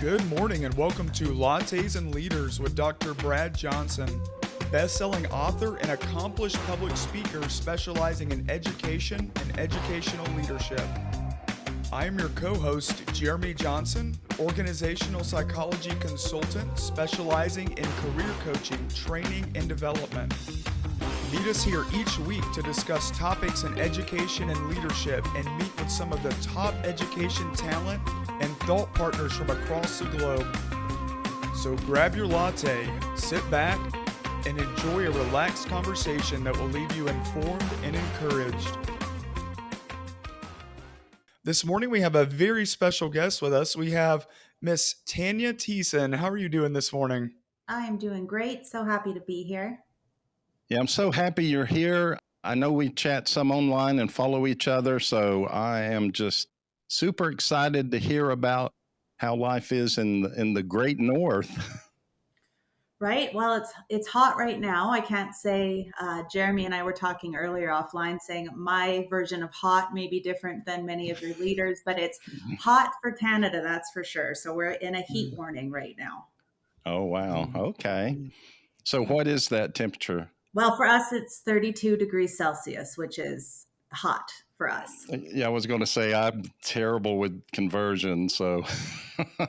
Good morning and welcome to Lattes and Leaders with Dr. Brad Johnson, best-selling author and accomplished public speaker specializing in education and educational leadership. I am your co-host, Jeremy Johnson, organizational psychology consultant specializing in career coaching, training, and development. Meet us here each week to discuss topics in education and leadership and meet with some of the top education talent and thought partners from across the globe. So grab your latte, sit back, and enjoy a relaxed conversation that will leave you informed and encouraged. This morning we have a very special guest with us. We have Miss Tanya Thiessen. How are you doing this morning? I am doing great. So happy to be here. Yeah, I'm so happy you're here. I know we chat some online and follow each other, so I am just super excited to hear about how life is in the great north. Right. Well, it's hot right now. I can't say. Jeremy and I were talking earlier offline, saying my version of hot may be different than many of your leaders, but it's hot for Canada, that's for sure. So we're in a heat warning right now. Oh, wow. Okay. So what is that temperature? Well, for us, it's 32 degrees Celsius, which is hot for us. Yeah, I was going to say I'm terrible with conversion, so. I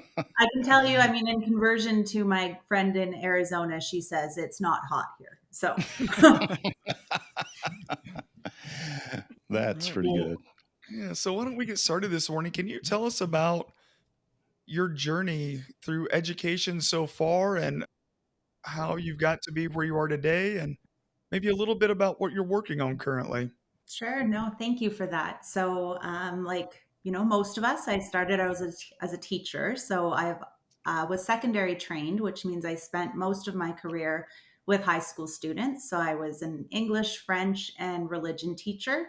can tell you, in conversion to my friend in Arizona, she says it's not hot here. So That's pretty good. Yeah, so why don't we get started this morning? Can you tell us about your journey through education so far and how you've got to be where you are today, and maybe a little bit about what you're working on currently? Sure. No, thank you for that. So, most of us, I started as a teacher. So I was secondary trained, which means I spent most of my career with high school students. So I was an English, French, and religion teacher.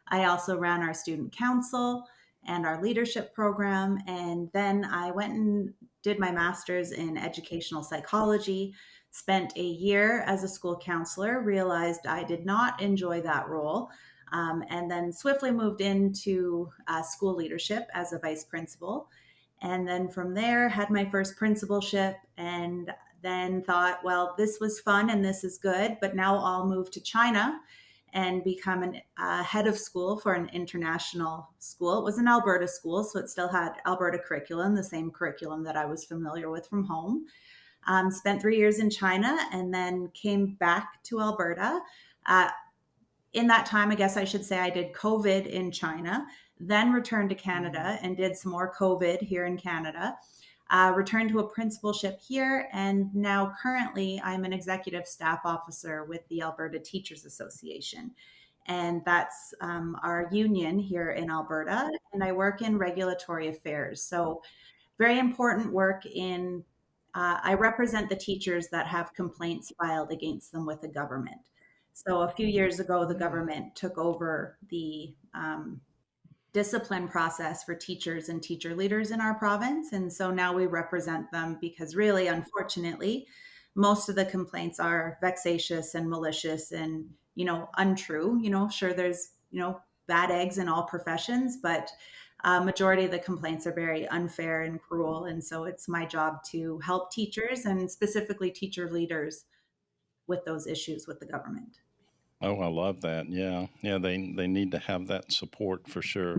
I also ran our student council and our leadership program. And then I went and did my master's in educational psychology, spent a year as a school counselor, realized I did not enjoy that role. And then swiftly moved into school leadership as a vice principal. And then from there, had my first principalship and then thought, well, this was fun and this is good, but now I'll move to China and become a head of school for an international school. It was an Alberta school, so it still had Alberta curriculum, the same curriculum that I was familiar with from home. Spent 3 years in China and then came back to Alberta. In that time, I guess I should say I did COVID in China, then returned to Canada and did some more COVID here in Canada, returned to a principalship here, and now currently I'm an executive staff officer with the Alberta Teachers Association. And that's our union here in Alberta, and I work in regulatory affairs. So very important work I represent the teachers that have complaints filed against them with the government. So a few years ago, the government took over the discipline process for teachers and teacher leaders in our province. And so now we represent them because really, unfortunately, most of the complaints are vexatious and malicious and, untrue. Sure, there's, bad eggs in all professions, but majority of the complaints are very unfair and cruel. And so it's my job to help teachers and specifically teacher leaders with those issues with the government. Oh, I love that. Yeah. Yeah, they need to have that support for sure.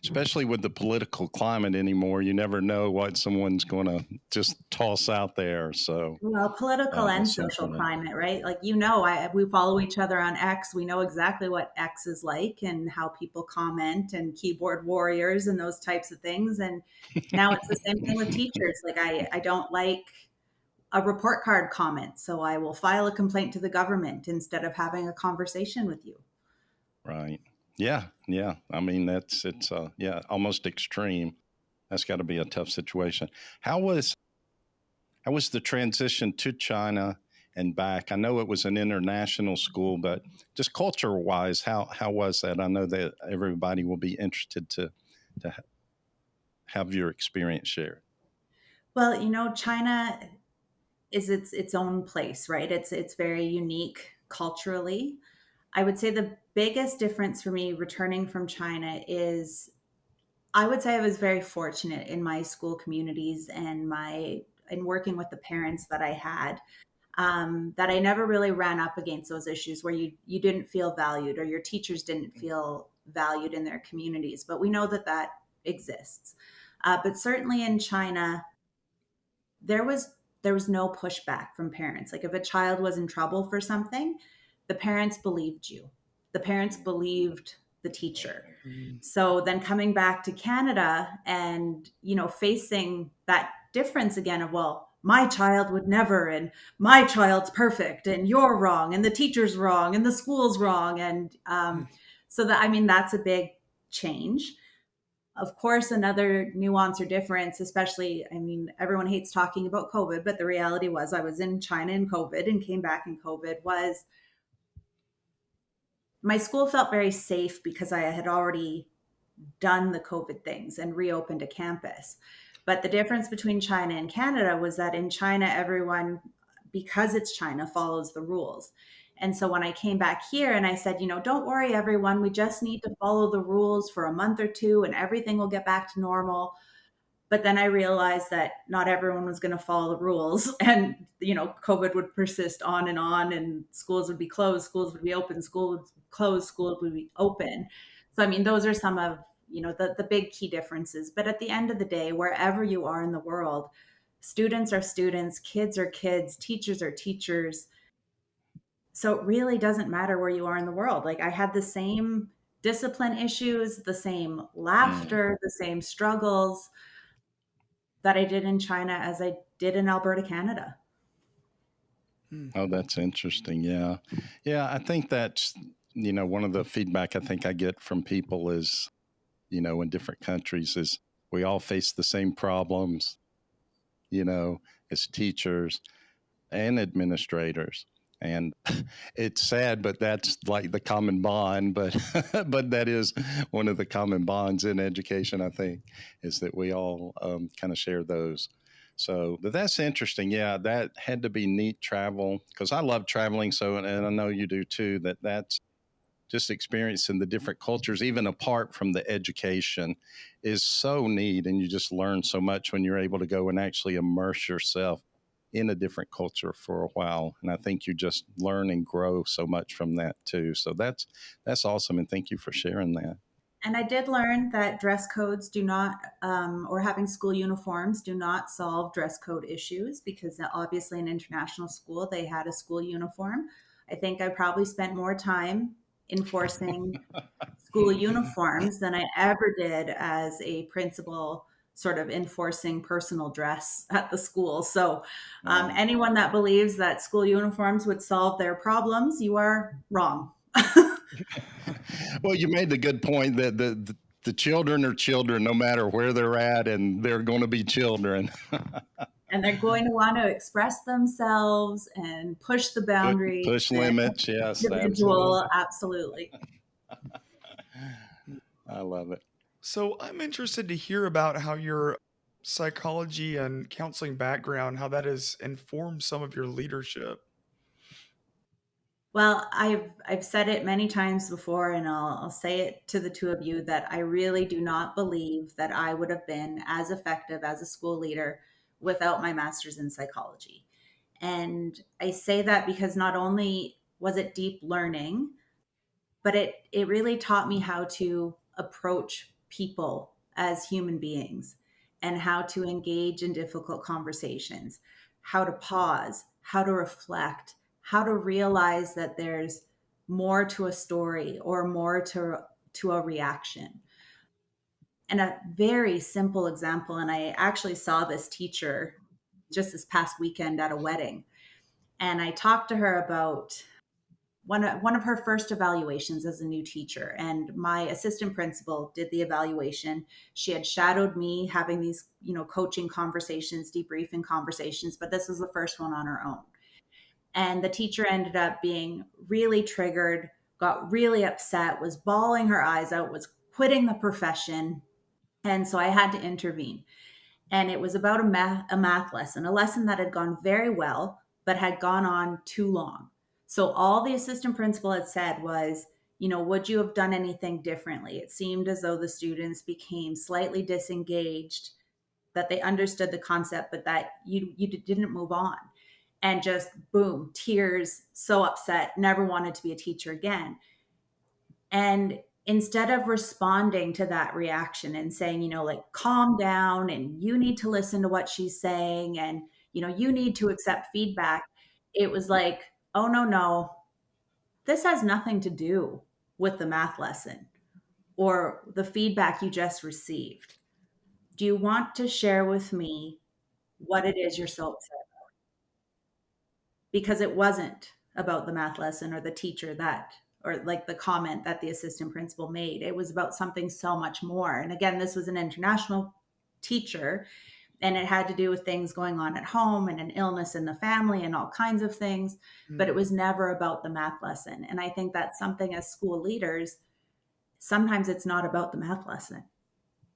Especially with the political climate anymore, you never know what someone's going to just toss out there. So, well, political and social climate, right? Like, we follow each other on X. We know exactly what X is like and how people comment and keyboard warriors and those types of things. And now it's the same thing with teachers. Like, I don't like a report card comment, so I will file a complaint to the government instead of having a conversation with you. Right. Yeah. Yeah. It's almost extreme. That's got to be a tough situation. How was the transition to China and back? I know it was an international school, but just culture wise, how was that? I know that everybody will be interested to have your experience shared. Well, China is its own place, right? It's very unique culturally. I would say the biggest difference for me returning from China is I would say I was very fortunate in my school communities and in working with the parents that I had, that I never really ran up against those issues where you didn't feel valued or your teachers didn't feel valued in their communities. But we know that that exists. But certainly in China, there was there was no pushback from parents. Like if a child was in trouble for something, the parents believed you. The parents believed the teacher. Mm. So then coming back to Canada and, facing that difference again of, well, my child would never, and my child's perfect, and you're wrong, and the teacher's wrong, and the school's wrong. And so that, I mean, that's a big change. Of course, another nuance or difference, especially, I mean, everyone hates talking about COVID, but the reality was I was in China in COVID and came back in COVID, was my school felt very safe because I had already done the COVID things and reopened a campus. But the difference between China and Canada was that in China, everyone, because it's China, follows the rules. And so when I came back here and I said, don't worry, everyone, we just need to follow the rules for a month or two and everything will get back to normal. But then I realized that not everyone was going to follow the rules and, COVID would persist on and schools would be closed, schools would be open, schools would close, schools would be open. So, I mean, those are some of, the big key differences. But at the end of the day, wherever you are in the world, students are students, kids are kids, teachers are teachers. So it really doesn't matter where you are in the world. Like I had the same discipline issues, the same Mm. laughter, the same struggles that I did in China as I did in Alberta, Canada. Mm. Oh, that's interesting. Yeah. Yeah. I think that's, one of the feedback I think I get from people is, in different countries is we all face the same problems, you know, as teachers and administrators. And it's sad, but that's like the common bond. But but that is one of the common bonds in education, I think, is that we all kind of share those. So, but that's interesting. Yeah, that had to be neat travel because I love traveling. So, and I know you do too. That's just experiencing the different cultures, even apart from the education, is so neat. And you just learn so much when you're able to go and actually immerse yourself in a different culture for a while. And I think you just learn and grow so much from that too. So that's awesome. And thank you for sharing that. And I did learn that dress codes do not, or having school uniforms do not solve dress code issues because obviously in international school, they had a school uniform. I think I probably spent more time enforcing school uniforms than I ever did as a principal, sort of enforcing personal dress at the school. So, Wow. anyone that believes that school uniforms would solve their problems, you are wrong. Well, you made the good point that the children are children no matter where they're at, and they're going to be children. And they're going to want to express themselves and push the boundaries Push and limits. Yes, individual, absolutely. absolutely. I love it. So I'm interested to hear about how your psychology and counseling background, how that has informed some of your leadership. Well, I've said it many times before, and I'll say it to the two of you that I really do not believe that I would have been as effective as a school leader without my master's in psychology. And I say that because not only was it deep learning, but it really taught me how to approach people as human beings and how to engage in difficult conversations, how to pause, how to reflect, how to realize that there's more to a story or more to a reaction. And a very simple example, and I actually saw this teacher just this past weekend at a wedding, and I talked to her about one of her first evaluations as a new teacher, and my assistant principal did the evaluation. She had shadowed me having these coaching conversations, debriefing conversations, but this was the first one on her own. And the teacher ended up being really triggered, got really upset, was bawling her eyes out, was quitting the profession. And so I had to intervene, and it was about a math lesson, a lesson that had gone very well, but had gone on too long. So all the assistant principal had said was, would you have done anything differently? It seemed as though the students became slightly disengaged, that they understood the concept, but that you didn't move on. And just boom, tears, so upset, never wanted to be a teacher again. And instead of responding to that reaction and saying, like, calm down and you need to listen to what she's saying and, you need to accept feedback, it was like, oh, no, no, this has nothing to do with the math lesson or the feedback you just received. Do you want to share with me what it is you're so upset? Because it wasn't about the math lesson or the teacher that, or like the comment that the assistant principal made. It was about something so much more. And again, this was an international teacher, and it had to do with things going on at home and an illness in the family and all kinds of things. But it was never about the math lesson. And I think that's something as school leaders, sometimes it's not about the math lesson.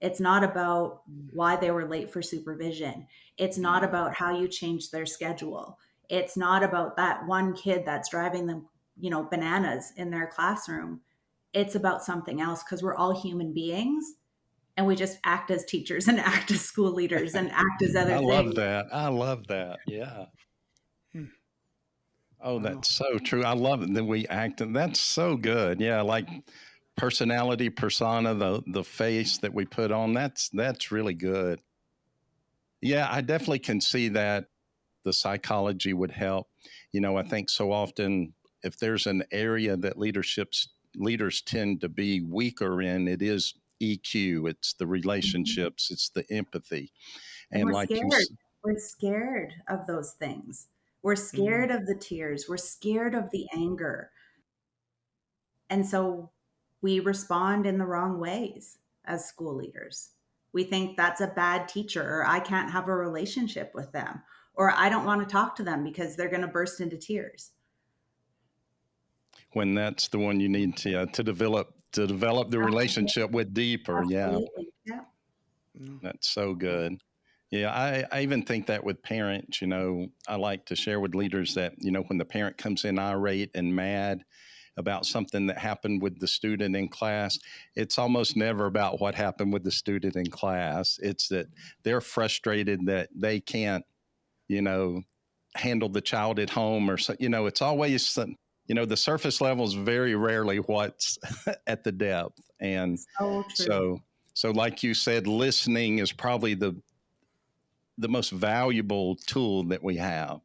It's not about why they were late for supervision. It's not about how you changed their schedule. It's not about that one kid that's driving them, bananas in their classroom. It's about something else, because we're all human beings and we just act as teachers and act as school leaders and act as other I things. love that. I love that. Yeah. Hmm. Oh, Wow. that's so true. I love it that we act. And that's so good. Yeah, like personality, persona, the face that we put on. That's really good. Yeah, I definitely can see that the psychology would help. I think so often if there's an area that leaders tend to be weaker in, it is EQ. It's the relationships. It's the empathy. And And we're like you, scared. We're scared of those things. We're scared of the tears. We're scared of the anger. And so we respond in the wrong ways as school leaders. We think that's a bad teacher, or I can't have a relationship with them, or I don't want to talk to them because they're going to burst into tears. when that's the one you need to develop the relationship with deeper. Yeah, Absolutely. Yeah. that's so good. Yeah, I even think that with parents, I like to share with leaders that, when the parent comes in irate and mad about something that happened with the student in class, it's almost never about what happened with the student in class. It's that they're frustrated that they can't, you know, handle the child at home or so, it's always some, the surface level is very rarely what's at the depth. And So true. so like you said, listening is probably the most valuable tool that we have.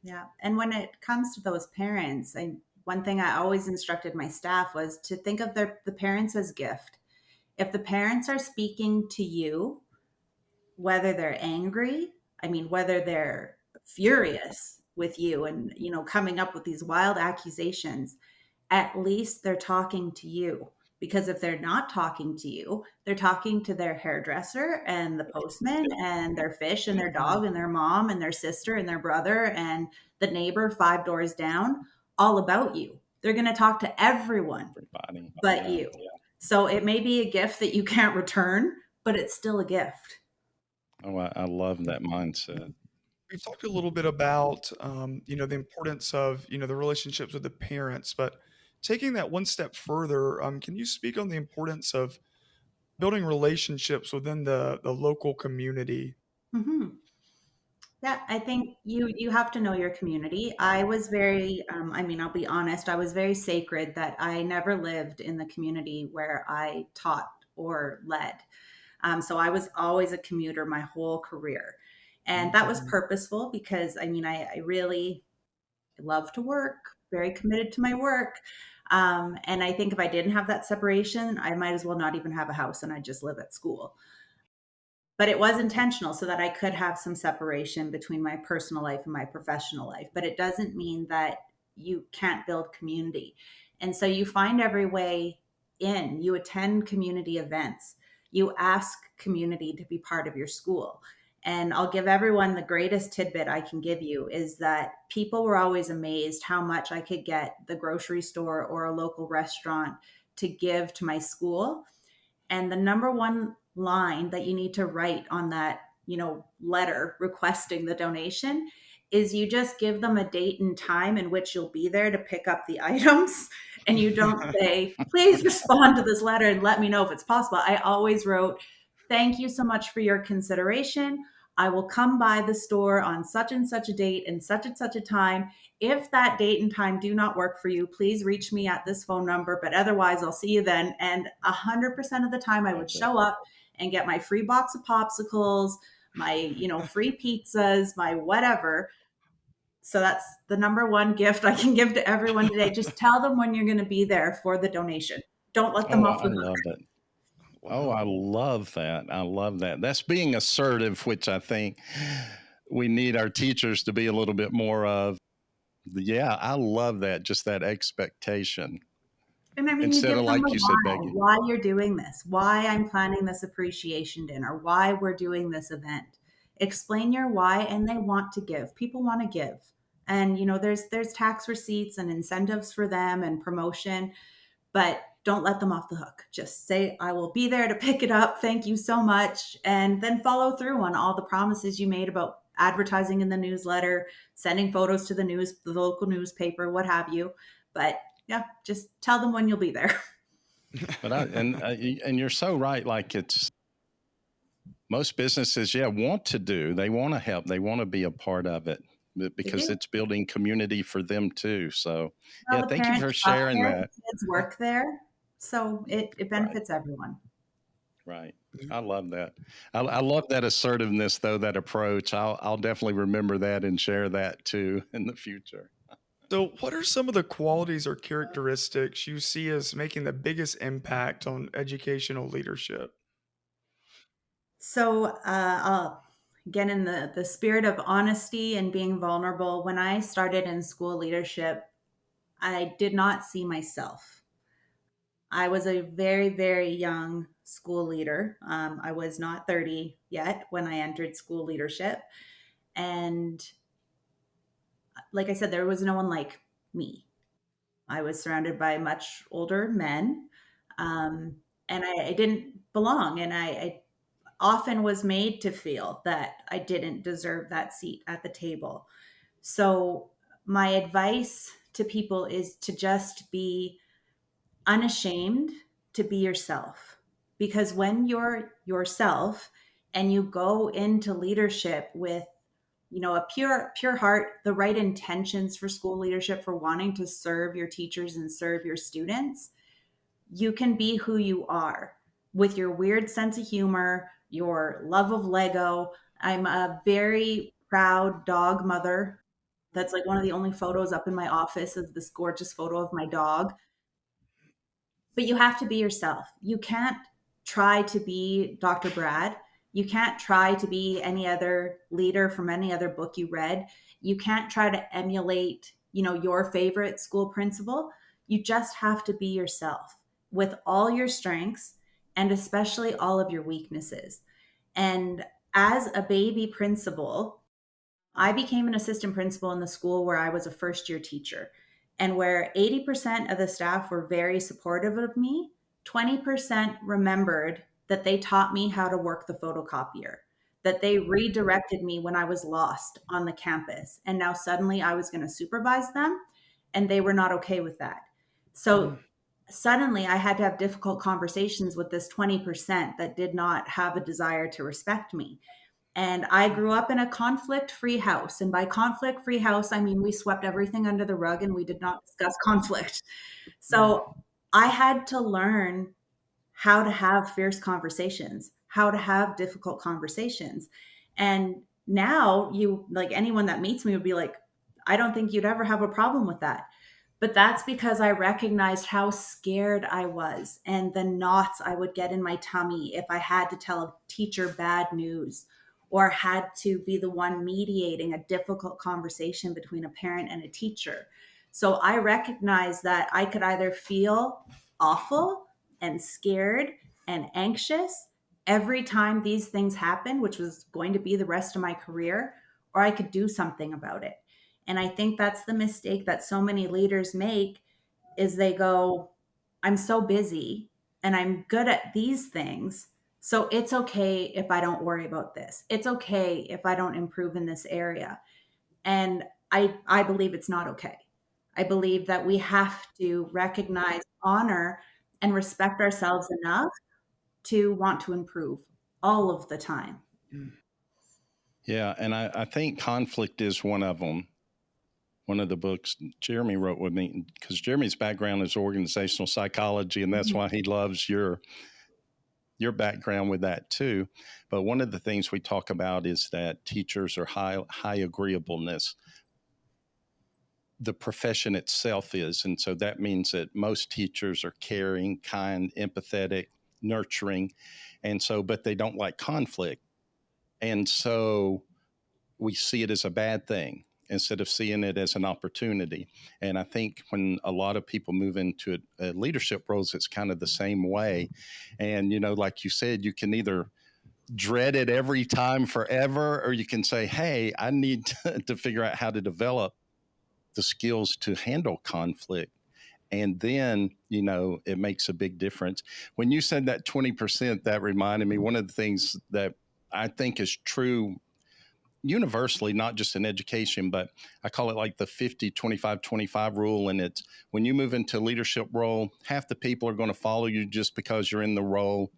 Yeah. And when it comes to those parents, one thing I always instructed my staff was to think of the parents as gift. If the parents are speaking to you, whether they're angry, whether they're furious with you and, coming up with these wild accusations, at least they're talking to you. Because if they're not talking to you, they're talking to their hairdresser and the postman and their fish and their dog and their mom and their sister and their brother and the neighbor 5 doors down, all about you. They're going to talk to everyone but you. So it may be a gift that you can't return, but it's still a gift. Oh, I love that mindset. We've talked a little bit about, the importance of, the relationships with the parents, but taking that one step further, can you speak on the importance of building relationships within the local community? Mm-hmm. Yeah, I think you have to know your community. I was very, I'll be honest, I was very sacred that I never lived in the community where I taught or led. So I was always a commuter my whole career. And that was purposeful because I really love to work, very committed to my work. And I think if I didn't have that separation, I might as well not even have a house and I'd just live at school. But it was intentional so that I could have some separation between my personal life and my professional life. But it doesn't mean that you can't build community. And so you find every way in. You attend community events. You ask community to be part of your school. And I'll give everyone the greatest tidbit I can give you is that people were always amazed how much I could get the grocery store or a local restaurant to give to my school. And the number one line that you need to write on that, letter requesting the donation is you just give them a date and time in which you'll be there to pick up the items. and you don't say, please respond to this letter and let me know if it's possible. I always wrote, thank you so much for your consideration. I will come by the store on such and such a date and such a time. If that date and time do not work for you, please reach me at this phone number, but otherwise I'll see you then. And 100% of the time I would show up and get my free box of popsicles, my, free pizzas, my whatever. So that's the number one gift I can give to everyone today. Just tell them when you're going to be there for the donation. Don't let them Oh, off I the hook. love it. Oh, I love that. I love that. That's being assertive, which I think we need our teachers to be a little bit more of. Yeah, I love that. Just that expectation And I mean, you instead give of, them like the you said, begging. why you're doing this, why I'm planning this appreciation dinner, why we're doing this event. Explain your why, and they want to give. People want to give. And there's tax receipts and incentives for them and promotion, but don't let them off the hook. Just say, I will be there to pick it up. Thank you so much. And then follow through on all the promises you made about advertising in the newsletter, sending photos to the local newspaper, what have you. But yeah, just tell them when you'll be there. But and you're so right. Like, it's most businesses, want to do. They want to help. They want to be a part of it because it's building community for them too. So, Well, the thank you parents for shop sharing there, that. the kids work there. So it benefits everyone. Right. I love that. I love that assertiveness, though, that approach. I'll definitely remember that and share that too in the future. So, what are some of the qualities or characteristics you see as making the biggest impact on educational leadership? So again, in the spirit of honesty and being vulnerable, when I started in school leadership, I did not see myself. I was a very, very young school leader. I was not 30 yet when I entered school leadership. And like I said, there was no one like me. I was surrounded by much older men, and I didn't belong. And I often was made to feel that I didn't deserve that seat at the table. So, my advice to people is to just be unashamed to be yourself. Because when you're yourself and you go into leadership with a pure heart, the right intentions for school leadership, for wanting to serve your teachers and serve your students, you can be who you are with your weird sense of humor, your love of Lego. I'm a very proud dog mother. That's like one of the only photos up in my office is this gorgeous photo of my dog. But you have to be yourself. You can't try to be Dr. Brad. You can't try to be any other leader from any other book you read. You can't try to emulate, your favorite school principal. You just have to be yourself with all your strengths and especially all of your weaknesses. And as a baby principal, I became an assistant principal in the school where I was a first year teacher, and where 80% of the staff were very supportive of me. 20% remembered that they taught me how to work the photocopier, that they redirected me when I was lost on the campus. And now suddenly I was going to supervise them, and they were not okay with that. So suddenly I had to have difficult conversations with this 20% that did not have a desire to respect me. And I grew up in a conflict-free house. And by conflict-free house, I mean we swept everything under the rug and we did not discuss conflict. So I had to learn how to have fierce conversations, how to have difficult conversations. And now like anyone that meets me would be like, I don't think you'd ever have a problem with that. But that's because I recognized how scared I was and the knots I would get in my tummy if I had to tell a teacher bad news or had to be the one mediating a difficult conversation between a parent and a teacher. So I recognized that I could either feel awful and scared and anxious every time these things happen, which was going to be the rest of my career, or I could do something about it. And I think that's the mistake that so many leaders make is they go, I'm so busy and I'm good at these things. So it's okay if I don't worry about this. It's okay if I don't improve in this area. And I believe it's not okay. I believe that we have to recognize, honor, and respect ourselves enough to want to improve all of the time. Mm. Yeah. And I think conflict is one of them. One of the books Jeremy wrote with me, because Jeremy's background is organizational psychology, and that's Mhm. why he loves your background with that too. But one of the things we talk about is that teachers are high agreeableness. The profession itself is, and so that means that most teachers are caring, kind, empathetic, nurturing, and so but they don't like conflict, and so we see it as a bad thing instead of seeing it as an opportunity. And I think when a lot of people move into leadership roles, it's kind of the same way. And, like you said, you can either dread it every time forever, or you can say, hey, I need to figure out how to develop the skills to handle conflict. And then, it makes a big difference. When you said that 20%, that reminded me one of the things that I think is true universally, not just in education, but I call it like the 50-25-25 rule. And it's when you move into a leadership role, half the people are going to follow you just because you're in the role.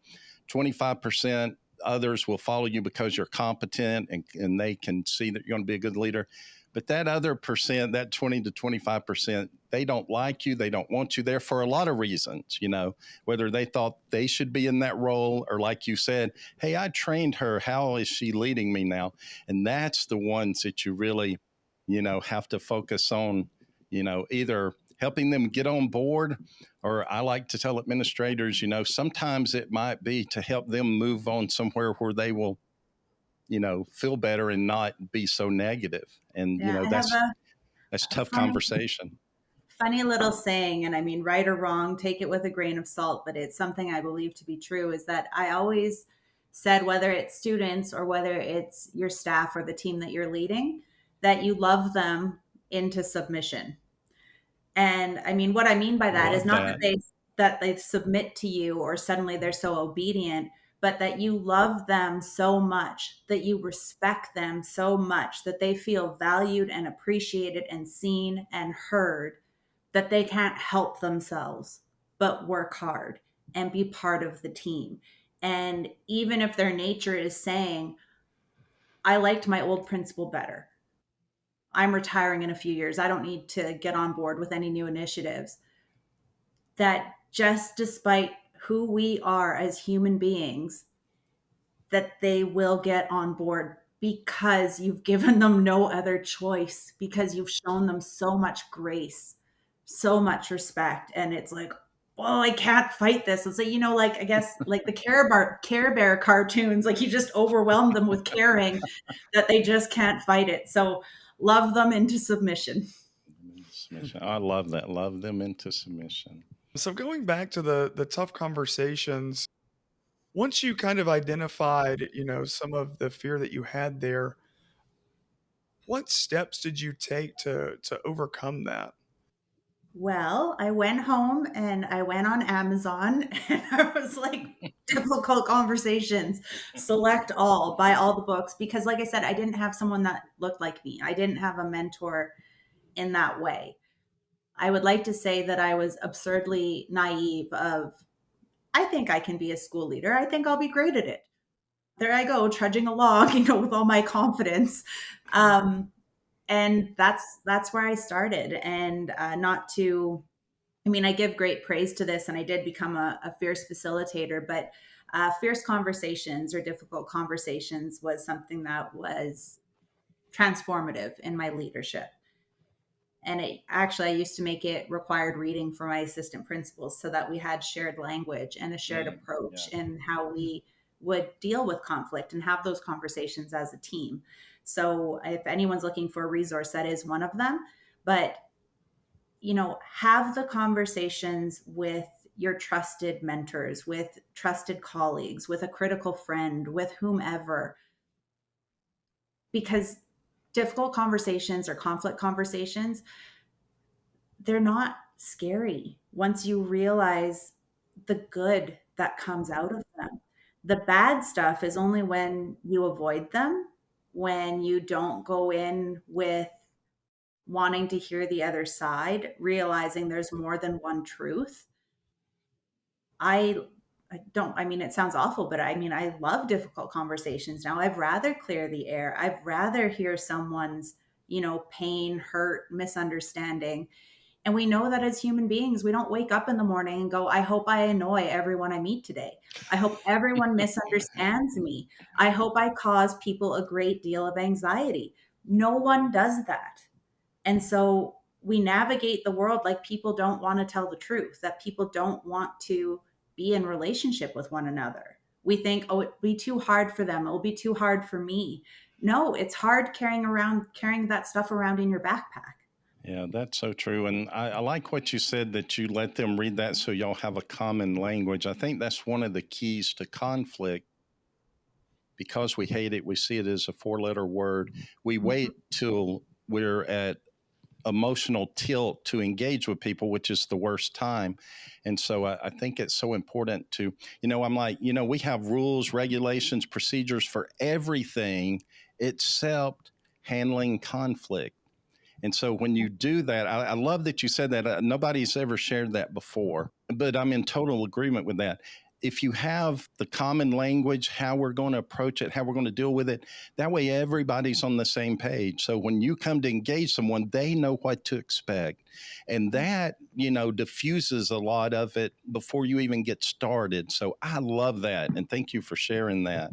25% others will follow you because you're competent and they can see that you're going to be a good leader. But that other percent, that 20 to 25%, they don't like you. They don't want you there for a lot of reasons, whether they thought they should be in that role or, like you said, hey, I trained her. How is she leading me now? And that's the ones that you really, have to focus on, either helping them get on board, or I like to tell administrators, sometimes it might be to help them move on somewhere where they will, feel better and not be so negative. And, Yeah, I have that's a tough conversation. funny little saying, and I mean, right or wrong, take it with a grain of salt, but it's something I believe to be true, is that I always said, whether it's students or whether it's your staff or the team that you're leading, that you love them into submission. And I mean, what I mean by I that is love not that. that they submit to you or suddenly they're so obedient, but that you love them so much, that you respect them so much, that they feel valued and appreciated and seen and heard, that they can't help themselves but work hard and be part of the team. And even if their nature is saying, I liked my old principal better, I'm retiring in a few years, I don't need to get on board with any new initiatives, that just despite who we are as human beings, that they will get on board because you've given them no other choice, because you've shown them so much grace, so much respect. And it's like, well, I can't fight this. It's like, like, I guess like the Care Bear cartoons, like you just overwhelm them with caring that they just can't fight it. So love them into submission. I love that. Love them into submission. So going back to the tough conversations, once you kind of identified, some of the fear that you had there, what steps did you take to overcome that? Well, I went home and I went on Amazon and I was like, difficult conversations, select all, buy all the books. Because, like I said, I didn't have someone that looked like me. I didn't have a mentor in that way. I would like to say that I was absurdly naive of, I think I can be a school leader. I think I'll be great at it. There I go, trudging along, with all my confidence. And that's where I started. And not to I mean, I give great praise to this, and I did become a fierce facilitator, but fierce conversations or difficult conversations was something that was transformative in my leadership. And I used to make it required reading for my assistant principals so that we had shared language and a shared Yeah. approach in how we would deal with conflict and have those conversations as a team. So if anyone's looking for a resource, that is one of them. But have the conversations with your trusted mentors, with trusted colleagues, with a critical friend, with whomever, because difficult conversations or conflict conversations, they're not scary once you realize the good that comes out of them. The bad stuff is only when you avoid them, when you don't go in with wanting to hear the other side, realizing there's more than one truth. I I don't I mean, it sounds awful, but I mean, I love difficult conversations now. I'd rather clear the air. I'd rather hear someone's, pain, hurt, misunderstanding. And we know that as human beings, we don't wake up in the morning and go, I hope I annoy everyone I meet today. I hope everyone misunderstands me. I hope I cause people a great deal of anxiety. No one does that. And so we navigate the world like people don't want to tell the truth, that people don't want to be in relationship with one another. We think, oh, it'd be too hard for them. It'll be too hard for me. No, it's hard carrying that stuff around in your backpack. Yeah, that's so true. And I like what you said that you let them read that so y'all have a common language. I think that's one of the keys to conflict because we hate it. We see it as a 4 letter word. We Mhm. wait till we're at emotional tilt to engage with people, which is the worst time. And so I think it's so important to, I'm like, we have rules, regulations, procedures for everything except handling conflict. And so when you do that, I love that you said that. Nobody's ever shared that before, but I'm in total agreement with that. If you have the common language, how we're going to approach it, how we're going to deal with it, that way everybody's on the same page. So when you come to engage someone, they know what to expect. And that, diffuses a lot of it before you even get started. So I love that. And thank you for sharing that.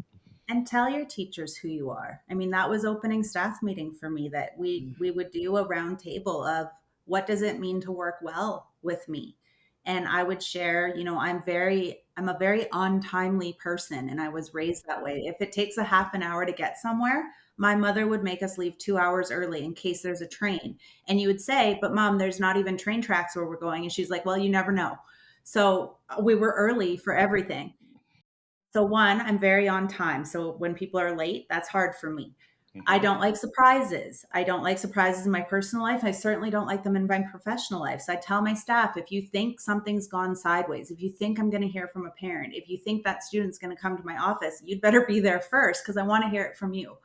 And tell your teachers who you are. I mean, that was opening staff meeting for me, that we would do a round table of what does it mean to work well with me. And I would share, I'm a very untimely person, and I was raised that way. If it takes a half an hour to get somewhere, my mother would make us leave 2 hours early in case there's a train. And you would say, but mom, there's not even train tracks where we're going. And she's like, well, you never know. So we were early for everything. So one, I'm very on time. So when people are late, that's hard for me. I Mm-hmm. don't like surprises. I don't like surprises in my personal life. I certainly don't like them in my professional life. So I tell my staff, if you think something's gone sideways, if you think I'm going to hear from a parent, if you think that student's going to come to my office, you'd better be there first because I want to hear it from you.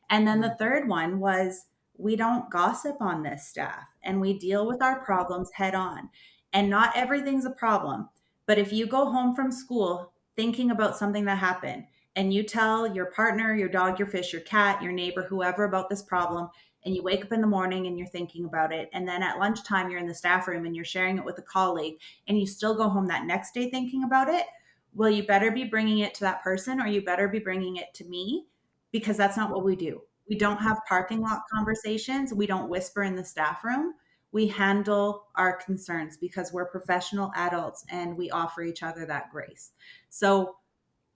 And then the third one was, we don't gossip on this staff, and we deal with our problems head on. And not everything's a problem. But if you go home from school thinking about something that happened and you tell your partner, your dog, your fish, your cat, your neighbor, whoever about this problem, and you wake up in the morning and you're thinking about it, and then at lunchtime you're in the staff room and you're sharing it with a colleague, and you still go home that next day thinking about it, well, you better be bringing it to that person, or you better be bringing it to me, because that's not what we do. We don't have parking lot conversations. We don't whisper in the staff room. We handle our concerns because we're professional adults and we offer each other that grace. So,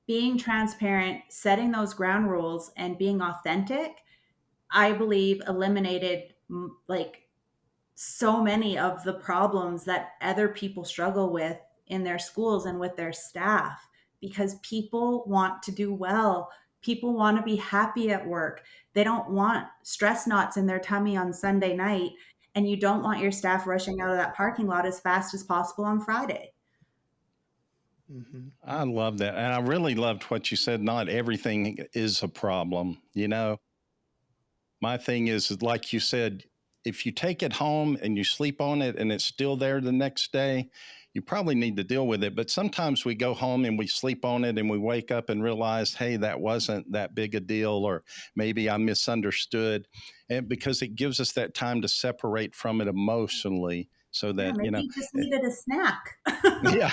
being transparent, setting those ground rules, and being authentic, I believe eliminated like so many of the problems that other people struggle with in their schools and with their staff, because people want to do well. People want to be happy at work. They don't want stress knots in their tummy on Sunday night. And you don't want your staff rushing out of that parking lot as fast as possible on Friday. Mm-hmm. I love that. And I really loved what you said. Not everything is a problem. My thing is, like you said, if you take it home and you sleep on it and it's still there the next day, you probably need to deal with it. But sometimes we go home and we sleep on it and we wake up and realize, hey, that wasn't that big a deal, or maybe I misunderstood. And because it gives us that time to separate from it emotionally so Yeah, that, maybe you just needed a snack. yeah.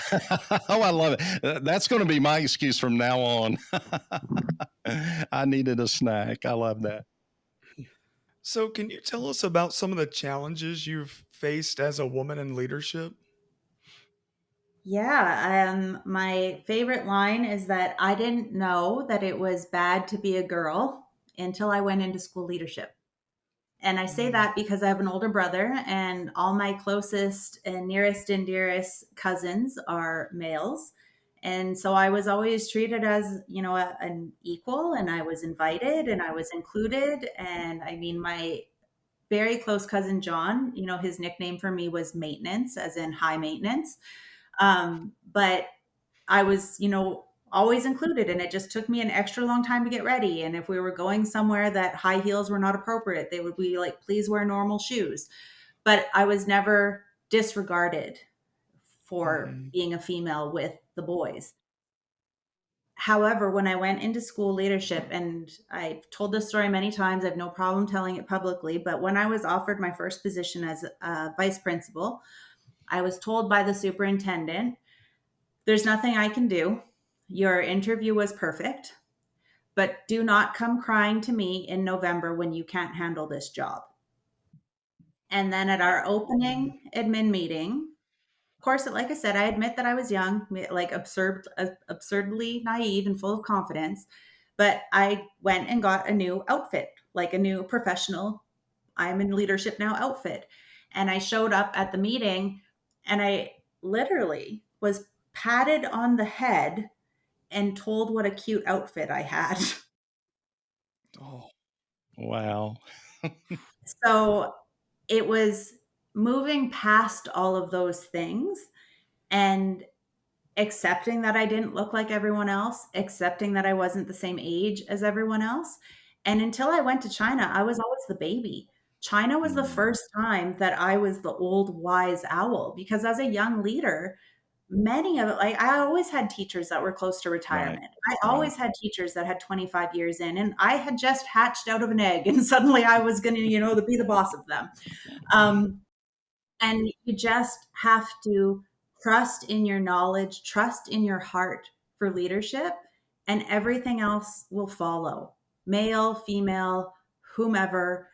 Oh, I love it. That's going to be my excuse from now on. I needed a snack. I love that. So, can you tell us about some of the challenges you've faced as a woman in leadership? Yeah, my favorite line is that I didn't know that it was bad to be a girl until I went into school leadership. And I say Mm. that because I have an older brother, and all my closest and nearest and dearest cousins are males. And so I was always treated as, an equal, and I was invited and I was included. And I mean, my very close cousin John, his nickname for me was maintenance, as in high maintenance. But I was, always included. And it just took me an extra long time to get ready. And if we were going somewhere that high heels were not appropriate, they would be like, please wear normal shoes. But I was never disregarded for Mhm. being a female with the boys. However, when I went into school leadership, and I've told this story many times, I have no problem telling it publicly, but when I was offered my first position as a vice principal, I was told by the superintendent, there's nothing I can do. Your interview was perfect, but do not come crying to me in November when you can't handle this job. And then at our opening admin meeting, of course, like I said, I admit that I was young, like absurdly naive and full of confidence. But I went and got a new outfit, like a new professional, I'm in leadership now outfit. And I showed up at the meeting and I literally was patted on the head and told what a cute outfit I had. Oh, Wow. So it was moving past all of those things and accepting that I didn't look like everyone else, accepting that I wasn't the same age as everyone else. And until I went to China, I was always the baby. China was the Mm, first time that I was the old wise owl because as a young leader, many of it, like I always had teachers that were close to right. retirement. I Right. always had teachers that had 25 years in, and I had just hatched out of an egg, and suddenly I was going to, be the boss of them. Um, and you just have to trust in your knowledge, trust in your heart for leadership, and everything else will follow. Male, female, whomever,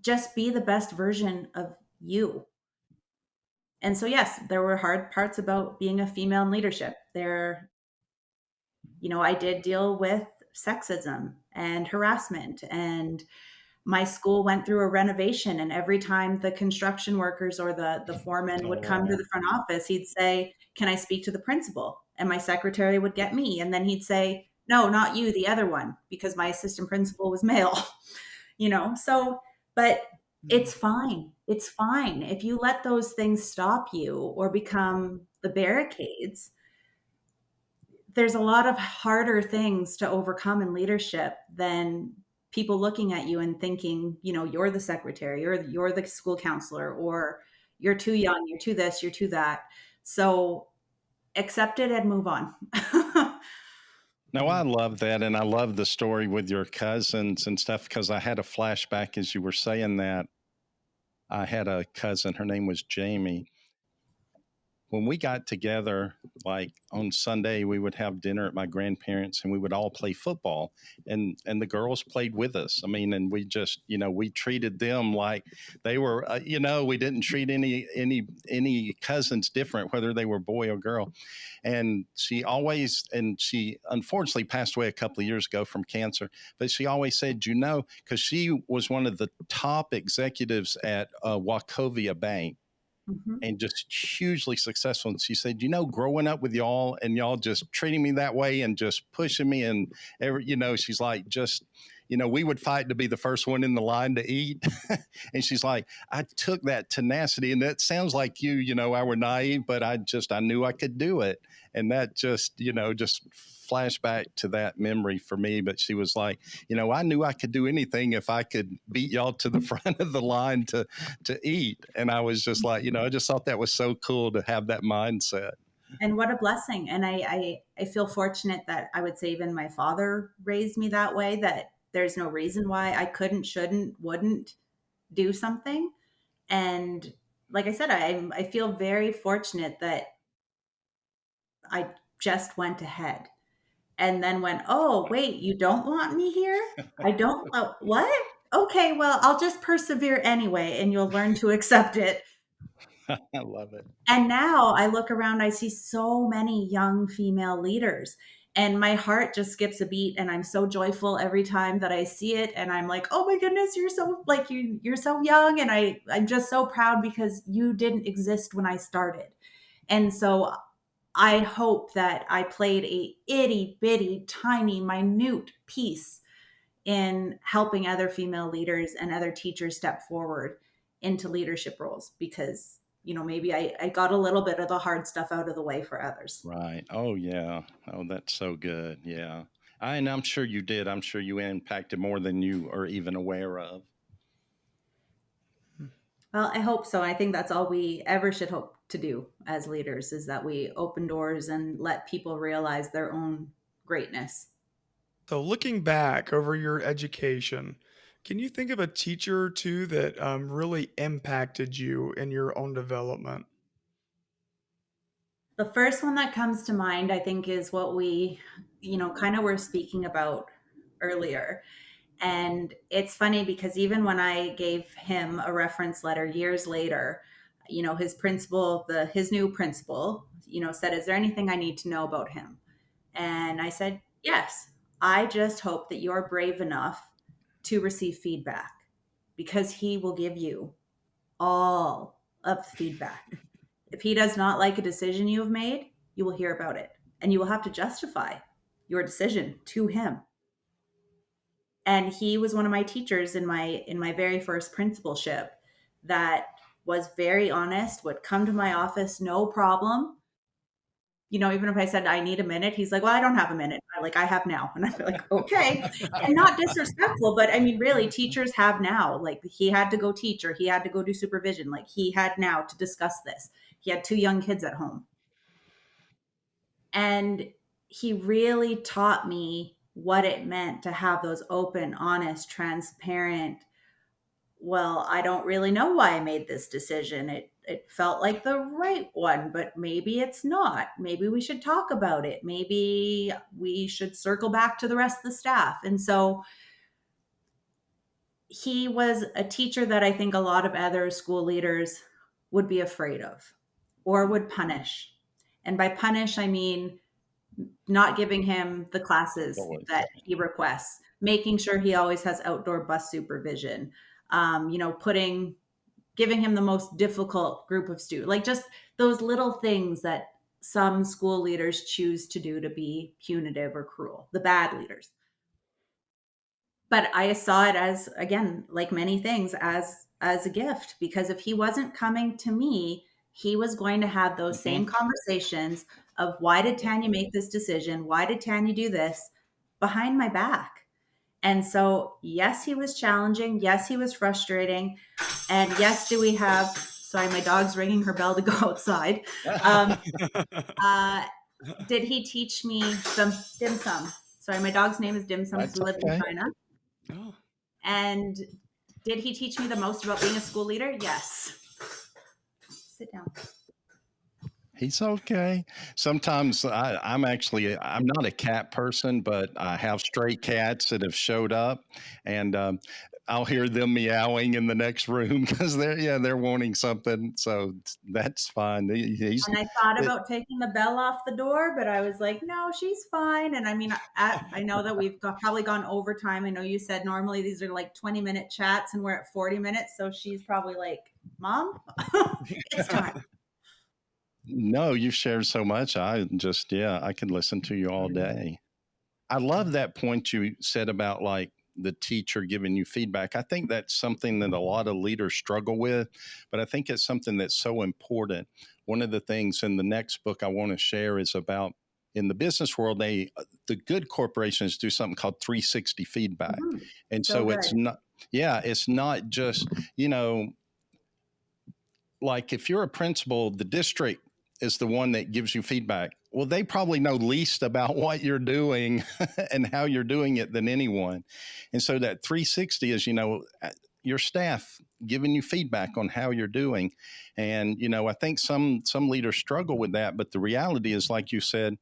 just be the best version of you. And so, yes, there were hard parts about being a female in leadership. I did deal with sexism and harassment, and my school went through a renovation, and every time the construction workers or the foreman Oh, would come to wow. the front office, he'd say, can I speak to the principal? And my secretary would get me, and then he'd say, no, not you, the other one, because my assistant principal was male. So, but mm, it's fine if you let those things stop you or become the barricades. There's a lot of harder things to overcome in leadership than people looking at you and thinking, you're the secretary or you're the school counselor or you're too young, you're too this, you're too that. So accept it and move on. No, mm. I love that. And I love the story with your cousins and stuff because I had a flashback as you were saying that. I had a cousin, her name was Jamie. When we got together, like on Sunday, we would have dinner at my grandparents and we would all play football. And the girls played with us. I mean, and we just, we treated them like they were, we didn't treat any cousins different, whether they were boy or girl. And she unfortunately passed away a couple of years ago from cancer, but she always said, because she was one of the top executives at Wachovia Bank Mhm. and just hugely successful. And she said, growing up with y'all and y'all just treating me that way and just pushing me and she's like, we would fight to be the first one in the line to eat. And she's like, I took that tenacity and that sounds like I were naive, but I knew I could do it. And that just flashback to that memory for me. But she was like, I knew I could do anything if I could beat y'all to the front of the line to eat. And I was just like, I just thought that was so cool to have that mindset. And what a blessing. And I feel fortunate that I would say even my father raised me that way, that there's no reason why I couldn't, shouldn't, wouldn't do something. And like I said, I feel very fortunate that I just went ahead and then went, oh, wait, you don't want me here? I don't, what? Okay, well, I'll just persevere anyway, and you'll learn to accept it. I love it. And now I look around, I see so many young female leaders, and my heart just skips a beat. And I'm so joyful every time that I see it. And I'm like, oh my goodness, you're so like you're so young. And I'm just so proud because you didn't exist when I started. And so I hope that I played a itty bitty, tiny, minute piece in helping other female leaders and other teachers step forward into leadership roles because maybe I got a little bit of the hard stuff out of the way for others. Right. Oh, yeah. Oh, that's so good. Yeah. And I'm sure you did. I'm sure you impacted more than you are even aware of. Well, I hope so. I think that's all we ever should hope to do as leaders, is that we open doors and let people realize their own greatness. So, looking back over your education, can you think of a teacher or two that really impacted you in your own development? The first one that comes to mind, I think, is what we, kind of were speaking about earlier. And it's funny because even when I gave him a reference letter years later, his principal, his new principal, said, "Is there anything I need to know about him?" And I said, "Yes. I just hope that you're brave enough to receive feedback, because he will give you all of the feedback. If he does not like a decision you have made, you will hear about it, and you will have to justify your decision to him." And he was one of my teachers in my very first principalship that was very honest, would come to my office, no problem. Even if I said I need a minute, he's like, "Well, I don't have a minute. I have now." And I'm like, "Okay." And not disrespectful, but I mean, really, teachers have now. Like, he had to go teach, or he had to go do supervision. Like, he had now to discuss this. He had two young kids at home. And he really taught me what it meant to have those open, honest, transparent, "Well, I don't really know why I made this decision. It felt like the right one, but maybe it's not. Maybe we should talk about it. Maybe we should circle back to the rest of the staff." And so he was a teacher that I think a lot of other school leaders would be afraid of or would punish. And by punish, I mean not giving him the classes Totally. that he requests, making sure he always has outdoor bus supervision, giving him the most difficult group of students, like just those little things that some school leaders choose to do to be punitive or cruel, the bad leaders. But I saw it as, again, like many things, as a gift, because if he wasn't coming to me, he was going to have those Hmm. same conversations of, "Why did Tanya make this decision? Why did Tanya do this?" behind my back. And so, yes, he was challenging. Yes, he was frustrating. And yes, do we have, sorry, my dog's ringing her bell to go outside. Um, uh, did he teach me some dim sum? Sorry, my dog's name is Dim Sum because That's we live in okay. China. Oh, And did he teach me the most about being a school leader? Yes. Sit down. He's okay. Sometimes I'm actually I'm not a cat person, but I have stray cats that have showed up, and I'll hear them meowing in the next room because they're wanting something. So that's fine. He's And I thought it, about taking the bell off the door, but I was like, "No, she's fine." And I mean, I know that we've probably gone overtime. I know you said normally these are like 20-minute chats, and we're at 40 minutes. So she's probably like, "Mom, it's time." no, you've shared so much. I could listen to you all day. I love that point you said about like the teacher giving you feedback. I think that's something that a lot of leaders struggle with, but I think it's something that's so important. One of the things in the next book I want to share is about in the business world, the good corporations do something called 360 feedback. Mhm. And So so good. it's not just, like if you're a principal, the district is the one that gives you feedback. Well, they probably know least about what you're doing and how you're doing it than anyone. And so that 360 is, your staff giving you feedback on how you're doing. And, I think some leaders struggle with that, but the reality is, like you said,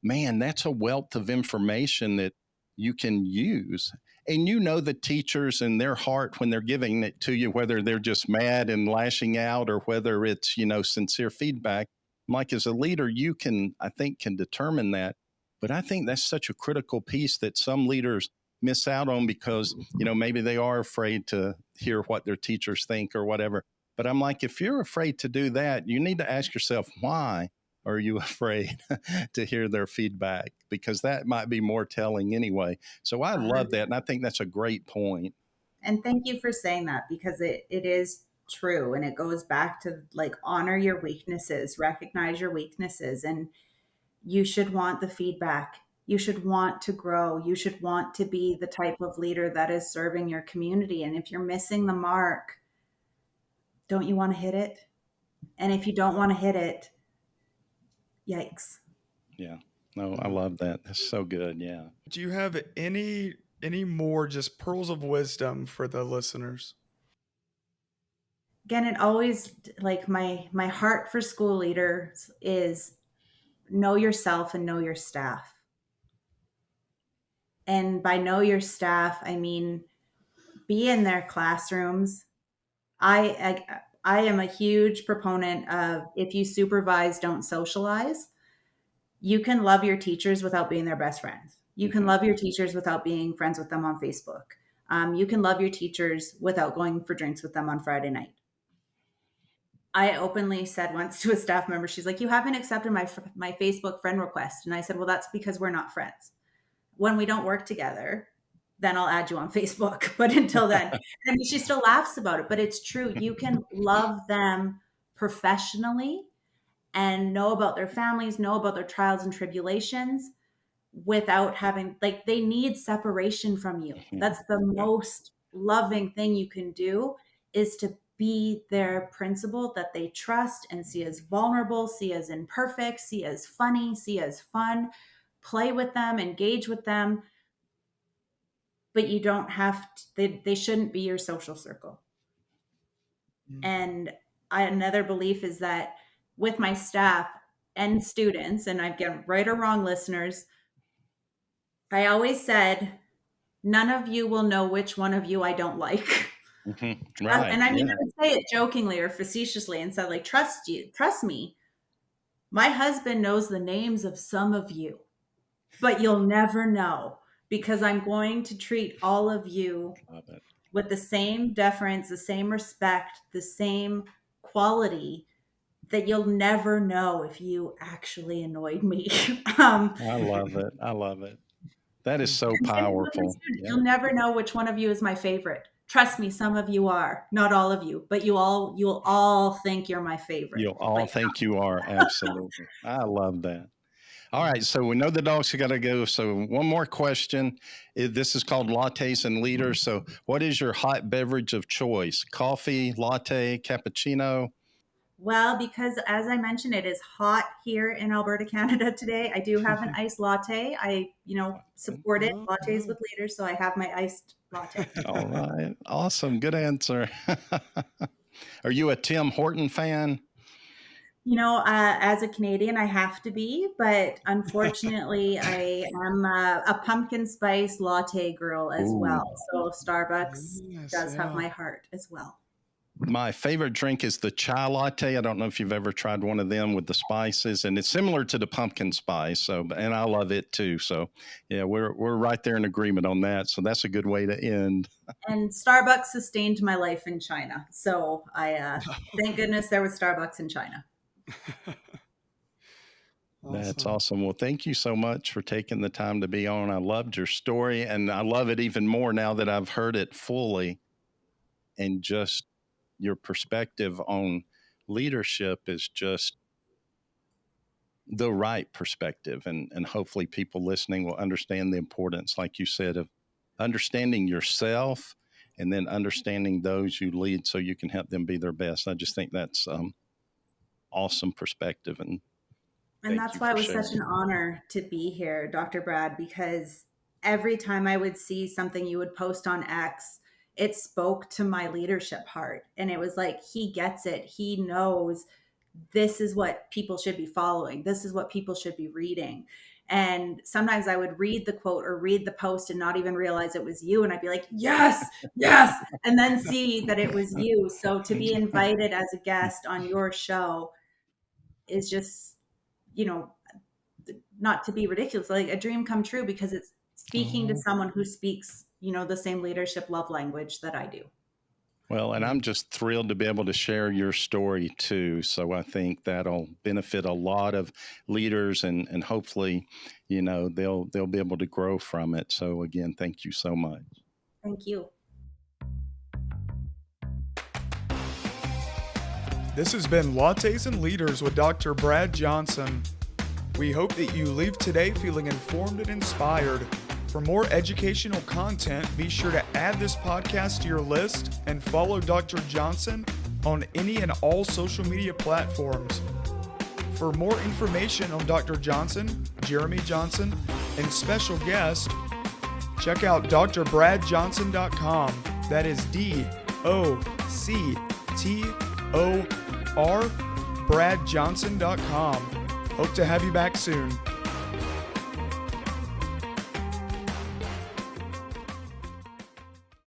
man, that's a wealth of information that you can use. And the teachers in their heart when they're giving it to you, whether they're just mad and lashing out or whether it's, sincere feedback. Like as a leader, you can, I think, can determine that. But I think that's such a critical piece that some leaders miss out on because, maybe they are afraid to hear what their teachers think or whatever. But I'm like, if you're afraid to do that, you need to ask yourself, why are you afraid to hear their feedback? Because that might be more telling anyway. So I love that. And I think that's a great point. And thank you for saying that, because it is true. And it goes back to like honor your weaknesses, recognize your weaknesses, and you should want the feedback. You should want to grow. You should want to be the type of leader that is serving your community. And if you're missing the mark, don't you want to hit it? And if you don't want to hit it, yikes. Yeah. No, I love that. That's so good. Yeah. Do you have any more just pearls of wisdom for the listeners? Again, it always like my heart for school leaders is know yourself and know your staff. And by know your staff, I mean be in their classrooms. I am a huge proponent of if you supervise, don't socialize. You can love your teachers without being their best friends. You can love your teachers without being friends with them on Facebook. You can love your teachers without going for drinks with them on Friday night. I openly said once to a staff member, she's like, "You haven't accepted my Facebook friend request." And I said, "Well, that's because we're not friends. When we don't work together, then I'll add you on Facebook. But until then," I mean, she still laughs about it, but it's true. You can love them professionally and know about their families, know about their trials and tribulations without having, like, they need separation from you. That's the most loving thing you can do, is to be their principal that they trust and see as vulnerable, see as imperfect, see as funny, see as fun, play with them, engage with them. But you don't have to, they shouldn't be your social circle. And another belief is that with my staff and students, and I get right or wrong, listeners, I always said, none of you will know which one of you I don't like. Right. And I mean, I would say it jokingly or facetiously and said, like, trust me. My husband knows the names of some of you, but you'll never know, because I'm going to treat all of you with the same deference, the same respect, the same quality, that you'll never know if you actually annoyed me. I love it. I love it. That is so powerful. You'll never know which one of you is my favorite. Trust me, some of you are, not all of you, but you'll all think you're my favorite. You'll all think you are. Absolutely. I love that. All right. So we know the dogs have got to go. So one more question. This is called Lattes and Leaders. So what is your hot beverage of choice? Coffee, latte, cappuccino? Well, because as I mentioned, it is hot here in Alberta, Canada today. I do have an iced latte. I, support it, lattes with leaders. So I have my iced latte. All right. Awesome. Good answer. Are you a Tim Horton fan? As a Canadian, I have to be, but unfortunately, I am a pumpkin spice latte girl as well. So Starbucks does have my heart as well. My favorite drink is the chai latte. I don't know if you've ever tried one of them with the spices, and it's similar to the pumpkin spice. So, and I love it too. So, yeah, we're right there in agreement on that. So that's a good way to end. And Starbucks sustained my life in China. So I thank goodness there was Starbucks in China. That's awesome. Well, thank you so much for taking the time to be on. I loved your story, and I love it even more now that I've heard it fully. And just your perspective on leadership is just the right perspective. And hopefully people listening will understand the importance, like you said, of understanding yourself and then understanding those you lead so you can help them be their best. I just think that's awesome perspective. And that's why it was such an honor to be here, Dr. Brad, because every time I would see something you would post on X, it spoke to my leadership heart. And it was like, he gets it. He knows this is what people should be following. This is what people should be reading. And sometimes I would read the quote or read the post and not even realize it was you. And I'd be like, yes, and then see that it was you. So to be invited as a guest on your show is just, not to be ridiculous, like a dream come true, because it's speaking to someone who speaks, the same leadership love language that I do. Well, and I'm just thrilled to be able to share your story too. So I think that'll benefit a lot of leaders, and hopefully, they'll be able to grow from it. So again, thank you so much. Thank you. This has been Lattes and Leaders with Dr. Brad Johnson. We hope that you leave today feeling informed and inspired. For more educational content, be sure to add this podcast to your list and follow Dr. Johnson on any and all social media platforms. For more information on Dr. Johnson, Jeremy Johnson, and special guests, check out drbradjohnson.com. That is DOCTOR, bradjohnson.com. Hope to have you back soon.